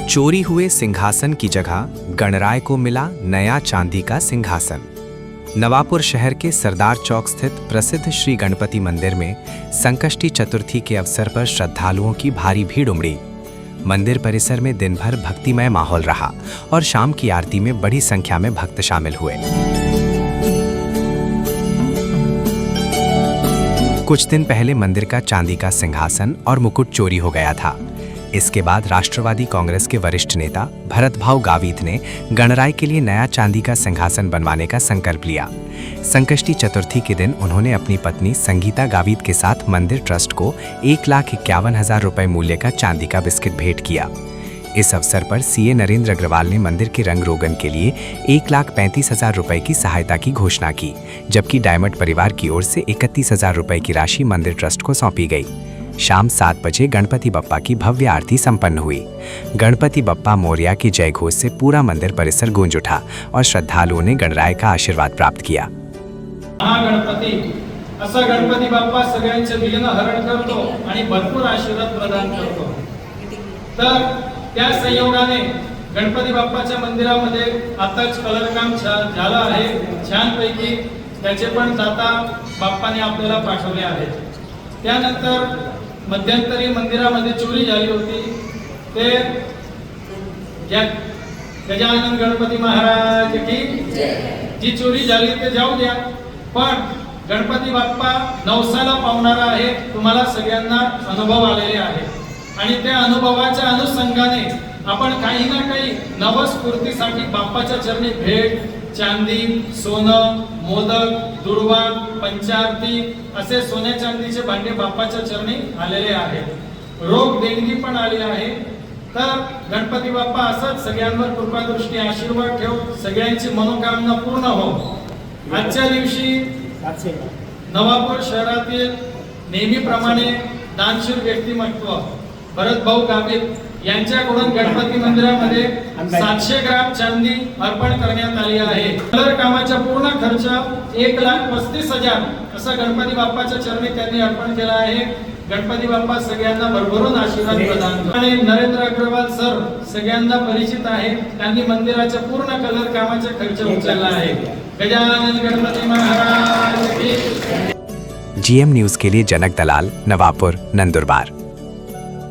चोरी हुए सिंहासन की जगह गणराय को मिला नया चांदी का सिंहासन। नवापुर शहर के सरदार चौक स्थित प्रसिद्ध श्री गणपति मंदिर में संकष्टी चतुर्थी के अवसर पर श्रद्धालुओं की भारी भीड़ उमड़ी। मंदिर परिसर में दिन भर भक्तिमय माहौल रहा और शाम की आरती में बड़ी संख्या में भक्त शामिल हुए। कुछ दिन पहले मंदिर का चांदी का सिंहासन और मुकुट चोरी हो गया था। इसके बाद राष्ट्रवादी कांग्रेस के वरिष्ठ नेता भरत भाऊ गावित ने गणराय के लिए नया चांदी का सिंहासन बनवाने का संकल्प लिया। संकष्टी चतुर्थी के दिन उन्होंने अपनी पत्नी संगीता गावित के साथ मंदिर ट्रस्ट को 1,51,000 रुपए मूल्य का चांदी का बिस्किट भेंट किया। इस अवसर पर सीए नरेंद्र अग्रवाल ने मंदिर के रंग रोगन के लिए 1,35,000 रुपए की सहायता की घोषणा की, जबकि डायमंड परिवार की ओर से 31,000 रुपए की राशि मंदिर ट्रस्ट को सौंपी गई। शाम 7 बजे गणपति बप्पा की भव्य आरती संपन्न हुई। गणपति बप्पा मोरया की जय घोष से पूरा मंदिर परिसर गूंज उठा और श्रद्धालुओं ने गणराय का आशीर्वाद प्राप्त किया। गणपती असा गणपती बाप्पा सगळ्यांचे विघ्न हरण करतो आणि भरपूर आशीर्वाद प्रदान करतो। तर त्या संयोगाने गणपती बाप्पाच्या मंदिरामध्ये आताच कलर काम झालं आहे। छानपैकी त्याचे पण दाता बाप्पाने आपल्याला पाठवले आहेत। त्यानंतर मध्यंतरी मंदिरामध्ये चोरी झाली होती। ते गजानन गणपती महाराज की जी चोरी झाली ते जाऊ द्या, पण गणपती बाप्पा नवसाला पावणारा आहे। तुम्हाला सगळ्यांना अनुभव आलेले आहे आणि त्या अनुभवाच्या अनुषंगाने आपण काही ना काही नवस्फूर्तीसाठी बाप्पाच्या चरणी भेट, चांदी, सोनं, मोदक, दुर्वा, पंचारती असे सोन्या चांदीचे भांडे बाप्पाच्या चरणी आलेले आहेत। रोग देणगी पण आली आहे। तर गणपती बाप्पा असंच सगळ्यांवर कृपादृष्टी आशीर्वाद ठेव, सगळ्यांची मनोकामना पूर्ण हो। आजच्या दिवशी नवापूर शहरातील नेहमीप्रमाणे दानशूर व्यक्तिमत्व भरत भाऊ गावित यांच्याकडून गणपती मंदिरामध्ये 700 ग्राम चांदी अर्पण करण्यात आली आहे। कलर कामाचा पूर्ण खर्च 1,35,000 असा गणपती बाप्पाच्या चरणी त्यांनी अर्पण केला आहे। गणपती बाप्पा सगळ्यांना भरभरून आशीर्वाद प्रदान करतो। आणि नरेंद्र अग्रवाल सर सगळ्यांना परिचित आहे। त्यांनी मंदिराच्या पूर्ण कलर कामाचा खर्च उचलला आहे। गजानन गणपती महाराज की। जीएम न्यूज के लिए जनक दलाल, नवापुर, नंदुरबार।